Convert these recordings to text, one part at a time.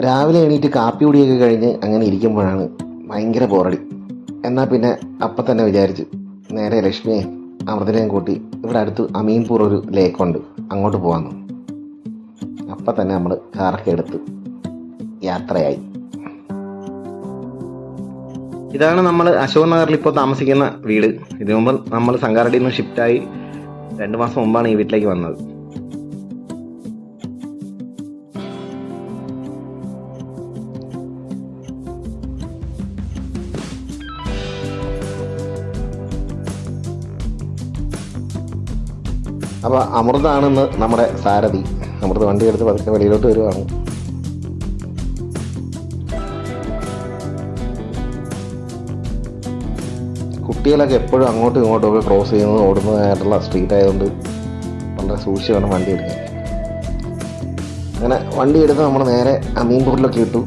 രാവിലെ എണീറ്റ് കാപ്പി കുടിയൊക്കെ കഴിഞ്ഞ് അങ്ങനെ ഇരിക്കുമ്പോഴാണ് ഭയങ്കര ബോറടി. എന്നാൽ പിന്നെ അപ്പം തന്നെ വിചാരിച്ചു നേരെ ലക്ഷ്മിയെ അമൃതനെയും കൂട്ടി ഇവിടെ അടുത്ത് അമീൻപൂർ ഒരു ലേക്കുണ്ട്, അങ്ങോട്ട് പോകാമെന്ന്. അപ്പം തന്നെ നമ്മൾ കാറൊക്കെ എടുത്ത് യാത്രയായി. ഇതാണ് നമ്മൾ അശോക് നഗറിൽ ഇപ്പോൾ താമസിക്കുന്ന വീട്. ഇതിനു മുമ്പ് നമ്മൾ സംഗാറഡിയിൽ നിന്ന് ഷിഫ്റ്റായി 2 മാസം മുമ്പാണ് ഈ വീട്ടിലേക്ക് വന്നത്. അപ്പോൾ അമൃതാണെന്ന് നമ്മുടെ സാരഥി. അമൃത വണ്ടി എടുത്ത് പതുക്കെ വെളിയിലോട്ട് വരുവാണ്. കുട്ടികളൊക്കെ എപ്പോഴും അങ്ങോട്ടും ഇങ്ങോട്ടും ഒക്കെ ക്രോസ് ചെയ്യുന്നത് ഓടുന്നതായിട്ടുള്ള സ്ട്രീറ്റ് ആയതുകൊണ്ട് വളരെ സൂക്ഷിച്ച് വേണം വണ്ടി എടുക്കാൻ. അങ്ങനെ വണ്ടി എടുത്ത് നമ്മൾ നേരെ അമീൻപൂരിലൊക്കെ ഇട്ടു.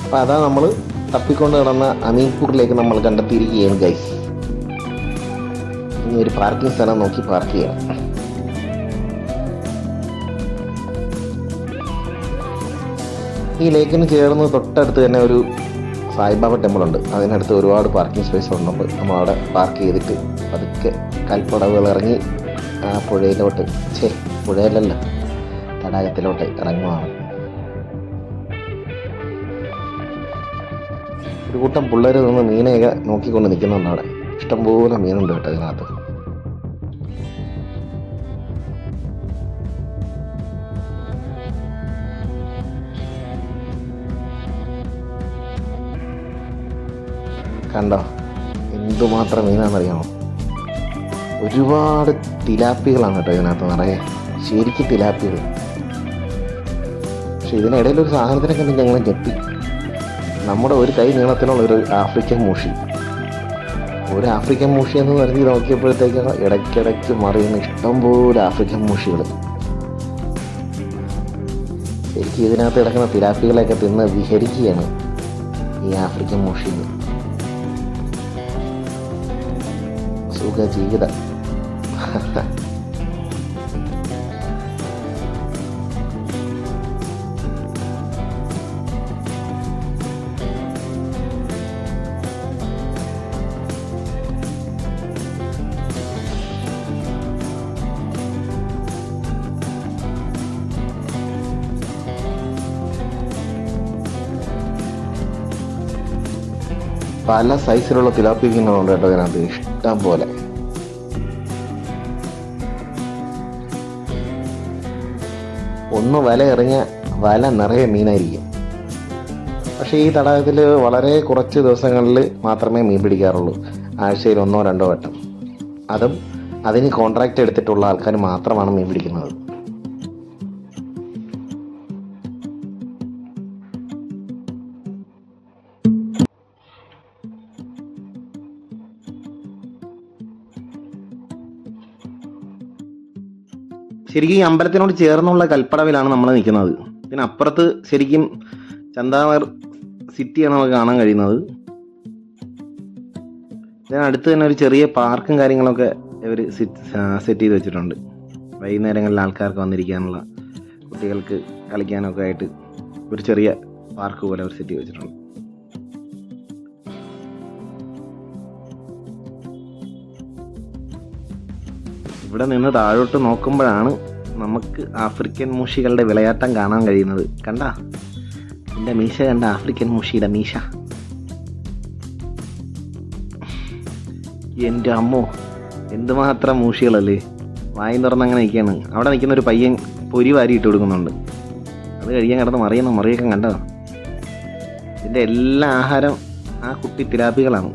അപ്പം അതാ നമ്മൾ തപ്പിക്കൊണ്ട് കിടന്ന അമീൻപൂരിലേക്ക് നമ്മൾ കണ്ടെത്തിയിരിക്കുകയാണ് ഗൈസ്. ഇനി ഒരു പാർക്കിംഗ് സ്ഥലം നോക്കി പാർക്ക് ചെയ്യണം. ഈ ലേക്കിന് ചേർന്ന് തൊട്ടടുത്ത് തന്നെ ഒരു സായിബാബ ടെമ്പിൾ ഉണ്ട്. അതിനടുത്ത് ഒരുപാട് പാർക്കിംഗ് സ്പേസ് ഉണ്ടപ്പോൾ നമ്മൾ അവിടെ പാർക്ക് ചെയ്തിട്ട് പതുക്കെ കൽപ്പടവുകൾ ഇറങ്ങി ആ പുഴയിലോട്ട് പുഴയിലല്ല തടാകത്തിലോട്ട് ഇറങ്ങുവാണ്. ഒരു കൂട്ടം പിള്ളേർ നിന്ന് മീനെയൊക്കെ നോക്കിക്കൊണ്ട് നിൽക്കുന്നുണ്ട്. അവിടെ ഇഷ്ടംപോലെ മീനുണ്ട് കേട്ടോ ഇതിനകത്ത്. കണ്ടോ എന്തുമാത്രം മീനാണെന്നറിയാമോ? ഒരുപാട് തിലാപ്പികളാണ് കേട്ടോ ഇതിനകത്ത് നിറയെ, ശരിക്കും തിലാപ്പികൾ. പക്ഷെ ഇതിനിടയിൽ ഒരു സാധനത്തിനെ കണ്ട് ഞങ്ങൾ ഞെട്ടി. നമ്മുടെ ഒരു കൈ നീളത്തിലുള്ള ഒരു ആഫ്രിക്കൻ മൂഷി. ഒരു ആഫ്രിക്കൻ മൂഷി എന്ന് പറഞ്ഞ് നോക്കിയപ്പോഴത്തേക്കാണ് ഇടയ്ക്കിടയ്ക്ക് മറിയുന്ന ഇഷ്ടംപോലെ ആഫ്രിക്കൻ മൂഷികൾ. ശരിക്കും ഇതിനകത്ത് കിടക്കുന്ന തിലാപ്പികളെയൊക്കെ തിന്ന് വിഹരിക്കുകയാണ് ഈ ആഫ്രിക്കൻ മൂഷികൾ. സുഖ ജീവിതം. പല സൈസിലുള്ള തിലാപ്പിക്കുന്നുണ്ട് കേട്ടോ ഇതിനകത്ത് ഇഷ്ടം പോലെ. ഒന്ന് വല എറിഞ്ഞ വല നിറയെ മീനായിരിക്കും. പക്ഷേ ഈ തടാകത്തിൽ വളരെ കുറച്ച് ദിവസങ്ങളിൽ മാത്രമേ മീൻ പിടിക്കാറുള്ളൂ. ആഴ്ചയിൽ 1-2 വട്ടം. അതും അതിന് കോൺട്രാക്റ്റ് എടുത്തിട്ടുള്ള ആൾക്കാർ മാത്രമാണ് മീൻ പിടിക്കുന്നത്. ശരിക്കും ഈ അമ്പലത്തിനോട് ചേർന്നുള്ള കൽപ്പടവിലാണ് നമ്മൾ നിൽക്കുന്നത്. ഇതിനപ്പുറത്ത് ശരിക്കും ചന്ദാവർ സിറ്റിയാണ് നമുക്ക് കാണാൻ കഴിയുന്നത്. ഇതിനടുത്ത് തന്നെ ഒരു ചെറിയ പാർക്കും കാര്യങ്ങളൊക്കെ ഇവർ സെറ്റ് ചെയ്ത് വെച്ചിട്ടുണ്ട്. വൈകുന്നേരങ്ങളിൽ ആൾക്കാർക്ക് വന്നിരിക്കാനുള്ള, കുട്ടികൾക്ക് കളിക്കാനൊക്കെ ആയിട്ട് ഒരു ചെറിയ പാർക്ക് പോലെ അവർ സെറ്റ് ചെയ്ത് വെച്ചിട്ടുണ്ട്. ഇവിടെ നിന്ന് താഴോട്ട് നോക്കുമ്പോഴാണ് നമുക്ക് ആഫ്രിക്കൻ മൂഷികളുടെ വിളയാട്ടം കാണാൻ കഴിയുന്നത്. കണ്ട എൻ്റെ മീശ, കണ്ട ആഫ്രിക്കൻ മൂഷിയുടെ മീശ. എൻ്റെ അമ്മോ, എന്തുമാത്രം മൂഷികളല്ലേ! വായി തുറന്നങ്ങനെ നിൽക്കുകയാണ്. അവിടെ നിൽക്കുന്ന ഒരു പയ്യൻ പൊരി വാരി ഇട്ട് കൊടുക്കുന്നുണ്ട്. അത് കഴിയാൻ കിടന്ന് മറിയൊക്കെ കണ്ടോ? ഇതിൻ്റെ എല്ലാ ആഹാരം ആ കുട്ടി തിലാപ്പികളാണ്.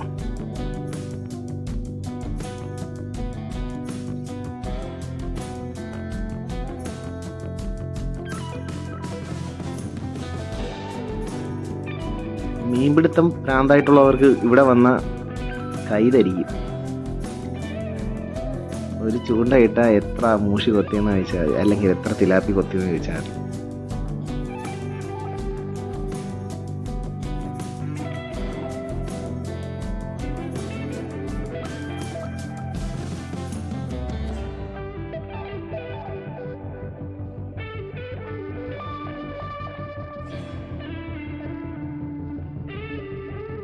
മീൻപിടുത്തം ഭ്രാന്തായിട്ടുള്ളവർക്ക് ഇവിടെ വന്ന കൈതരിക്കും. ഒരു ചൂണ്ടയിട്ടാൽ എത്ര മൂഷി കൊത്തിയെന്ന് ചോദിച്ചാൽ, അല്ലെങ്കിൽ എത്ര തിലാപ്പി കൊത്തിയെന്ന് ചോദിച്ചാൽ.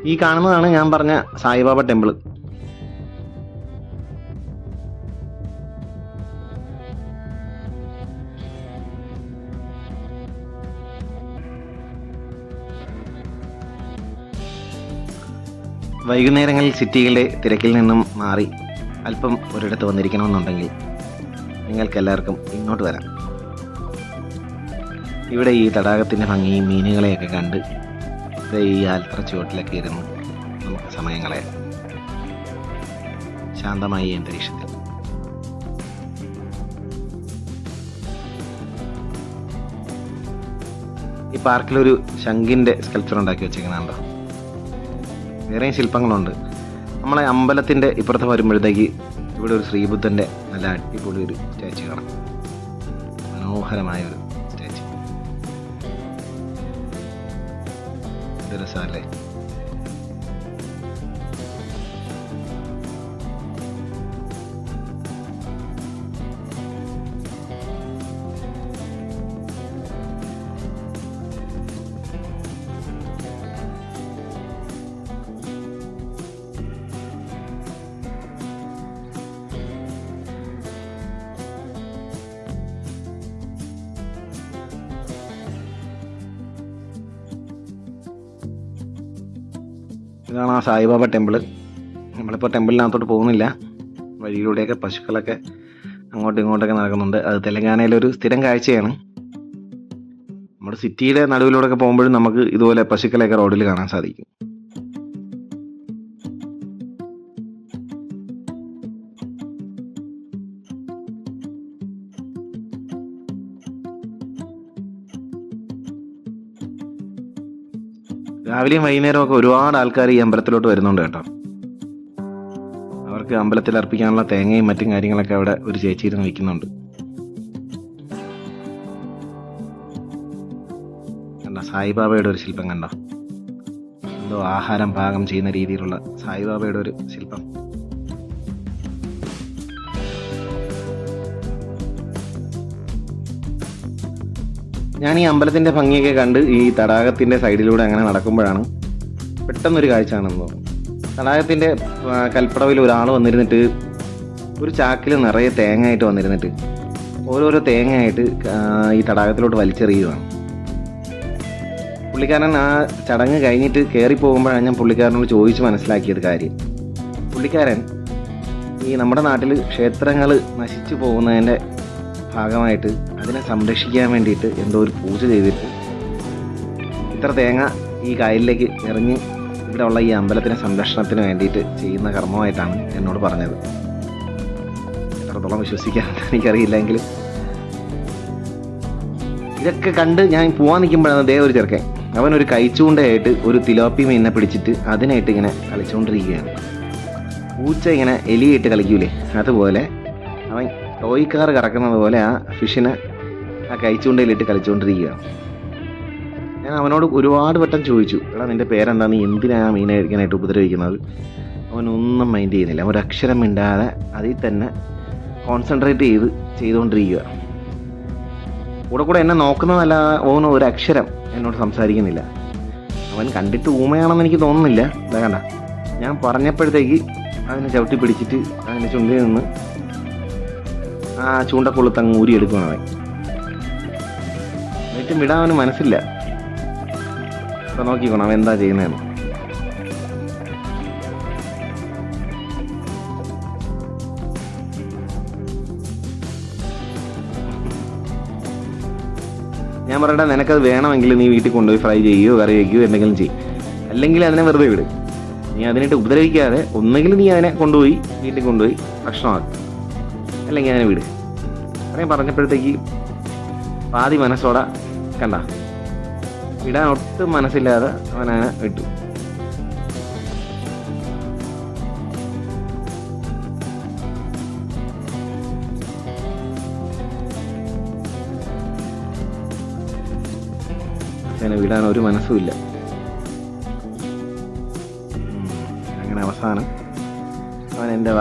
ഈ കാണുന്നതാണ് ഞാൻ പറഞ്ഞ സായിബാബ ടെമ്പിൾ. വൈകുന്നേരങ്ങളിൽ സിറ്റികളുടെ തിരക്കിൽ നിന്നും മാറി അല്പം ഒരിടത്ത് വന്നിരിക്കണമെന്നുണ്ടെങ്കിൽ നിങ്ങൾക്കെല്ലാവർക്കും ഇങ്ങോട്ട് വരാം. ഇവിടെ ഈ തടാകത്തിൻ്റെ ഭംഗിയും മീനുകളെയൊക്കെ കണ്ട് ഈ ആൽത്തറ ചുവട്ടിലൊക്കെ ഇരുന്ന് നമുക്ക് സമയം കളയാം, ശാന്തമായി ഈ അന്തരീക്ഷത്തിൽ. ഈ പാർക്കിലൊരു ശംഖിൻ്റെ സ്കൾപ്ചർ ഉണ്ടാക്കി വെച്ചിരിക്കുന്നുണ്ടോ? വേറെയും ശില്പങ്ങളുണ്ട്. നമ്മളെ അമ്പലത്തിൻ്റെ ഇപ്പുറത്ത് വരുമ്പോഴത്തേക്ക് ഇവിടെ ഒരു ശ്രീബുദ്ധൻ്റെ നല്ല അടിപൊളി ഒരു സ്റ്റാച്ചു കാണാം. മനോഹരമായ ഒരു സ്റ്റാച്ചു. ഇത് രസമല്ലേ? ഇതാണ് ആ സായിബാബ ടെമ്പിള്. നമ്മളിപ്പോൾ ടെമ്പിളിനകത്തോട്ട് പോകുന്നില്ല. വഴിയിലൂടെയൊക്കെ പശുക്കളൊക്കെ അങ്ങോട്ടും ഇങ്ങോട്ടൊക്കെ നടക്കുന്നുണ്ട്. അത് തെലങ്കാനയിലൊരു സ്ഥിരം കാഴ്ചയാണ്. നമ്മുടെ സിറ്റിയുടെ നടുവിലൂടെയൊക്കെ പോകുമ്പോഴും നമുക്ക് ഇതുപോലെ പശുക്കളെയൊക്കെ റോഡിൽ കാണാൻ സാധിക്കും. രാവിലെയും വൈകുന്നേരവും ഒക്കെ ഒരുപാട് ആൾക്കാർ ഈ അമ്പലത്തിലോട്ട് വരുന്നുണ്ട് കേട്ടോ. അവർക്ക് അമ്പലത്തിൽ അർപ്പിക്കാനുള്ള തേങ്ങയും മറ്റും കാര്യങ്ങളൊക്കെ അവിടെ ഒരു ചേച്ചി ഇരുന്ന് വിൽക്കുന്നുണ്ട്. കണ്ടോ സായിബാബയുടെ ഒരു ശില്പം കണ്ടോ? എന്തോ ആഹാരം പാകം ചെയ്യുന്ന രീതിയിലുള്ള സായിബാബയുടെ ഒരു ശില്പം. ഞാൻ ഈ അമ്പലത്തിൻ്റെ ഭംഗിയൊക്കെ കണ്ട് ഈ തടാകത്തിൻ്റെ സൈഡിലൂടെ അങ്ങനെ നടക്കുമ്പോഴാണ് പെട്ടെന്നൊരു കാഴ്ച ആണെന്ന് തോന്നുന്നു. തടാകത്തിൻ്റെ കൽപ്പടവിൽ ഒരാൾ വന്നിരുന്നിട്ട് ഒരു ചാക്കിൽ നിറയെ തേങ്ങയായിട്ട് വന്നിരുന്നിട്ട് ഓരോരോ തേങ്ങയായിട്ട് ഈ തടാകത്തിലോട്ട് വലിച്ചെറിയുകയാണ്. പുള്ളിക്കാരൻ ആ ചടങ്ങ് കഴിഞ്ഞിട്ട് കയറിപ്പോകുമ്പോഴാണ് ഞാൻ പുള്ളിക്കാരനോട് ചോദിച്ച് മനസ്സിലാക്കിയത് കാര്യം. പുള്ളിക്കാരൻ ഈ നമ്മുടെ നാട്ടിൽ ക്ഷേത്രങ്ങൾ നശിച്ചു പോകുന്നതിൻ്റെ ഭാഗമായിട്ട് അതിനെ സംരക്ഷിക്കാൻ വേണ്ടിയിട്ട് എന്തോ ഒരു പൂജ ചെയ്തിട്ട് ഇത്ര തേങ്ങ ഈ കായലിലേക്ക് എറിഞ്ഞ് ഇവിടെ ഉള്ള ഈ അമ്പലത്തിൻ്റെ സംരക്ഷണത്തിന് വേണ്ടിയിട്ട് ചെയ്യുന്ന കർമ്മമായിട്ടാണ് എന്നോട് പറഞ്ഞത്. എത്രത്തോളം വിശ്വസിക്കാൻ എനിക്കറിയില്ലെങ്കിലും ഇതൊക്കെ കണ്ട് ഞാൻ പോകാൻ നിൽക്കുമ്പോഴാണ് ദേ ഒരു ചെറുക്കൻ, അവനൊരു കൈച്ചൂണ്ടയായിട്ട് ഒരു തിലോപ്പി മീനിനെ പിടിച്ചിട്ട് അതിനായിട്ട് ഇങ്ങനെ കളിച്ചുകൊണ്ടിരിക്കുകയാണ്. പൂച്ച ഇങ്ങനെ എലിയായിട്ട് കളിക്കൂലേ, അതുപോലെ അവൻ ടോയ് കാർ കറക്കുന്നത് പോലെ ആ ഫിഷിനെ ആ കൈച്ചൂണ്ടയിലിട്ട് കളിച്ചുകൊണ്ടിരിക്കുകയാണ്. ഞാൻ അവനോട് ഒരുപാട് വട്ടം ചോദിച്ചു, എടാ നിൻ്റെ പേരെന്താ, നീ എന്തിനാണ് ആ മീനെ കഴിക്കാനായിട്ട് ഉപദ്രവിക്കുന്നത്? അവനൊന്നും മൈൻഡ് ചെയ്യുന്നില്ല. ഒരക്ഷരം മിണ്ടാതെ അതിൽ തന്നെ കോൺസെൻട്രേറ്റ് ചെയ്തുകൊണ്ടിരിക്കുക. കൂടെ എന്നെ നോക്കുന്നതല്ല, ഓന് ഒരക്ഷരം എന്നോട് സംസാരിക്കുന്നില്ല. അവൻ കണ്ടിട്ട് ഊമയാണെന്ന് എനിക്ക് തോന്നുന്നില്ല. എന്താ കണ്ട, ഞാൻ പറഞ്ഞപ്പോഴത്തേക്ക് അതിനെ ചവിട്ടി പിടിച്ചിട്ട് അതിൻ്റെ ചുണ്ടിൽ നിന്ന് ആ ചൂണ്ടക്കൊളുത്തങ്ങ് ഊരിയെടുക്കുകയാണ് അവൻ. എന്നിട്ടും വിടാൻ അവന് മനസ്സില്ല. അപ്പം നോക്കിക്കോണം അവൻ എന്താ ചെയ്യുന്നതെന്ന്. ഞാൻ പറയട്ടെ, നിനക്കത് വേണമെങ്കിൽ നീ വീട്ടിൽ കൊണ്ടുപോയി ഫ്രൈ ചെയ്യുകയോ കറി വയ്ക്കുകയോ എന്തെങ്കിലും ചെയ്യും, അല്ലെങ്കിൽ അതിനെ വെറുതെ വിട്. നീ അതിനായിട്ട് ഉപദ്രവിക്കാതെ ഒന്നെങ്കിൽ നീ അതിനെ കൊണ്ടുപോയി വീട്ടിൽ കൊണ്ടുപോയി ഭക്ഷണമാക്കും, അല്ലെങ്കിൽ അതിനെ വിട്. അത്രയും പറഞ്ഞപ്പോഴത്തേക്ക് പാതി മനസ്സോടെ കണ്ട വിടാൻ ഒട്ടും മനസ്സില്ലാതെ അവനങ്ങനെ വിട്ടു. അവനെ വിടാൻ ഒരു മനസ്സുമില്ല. അങ്ങനെ അവസാനം അവൻ എൻ്റെ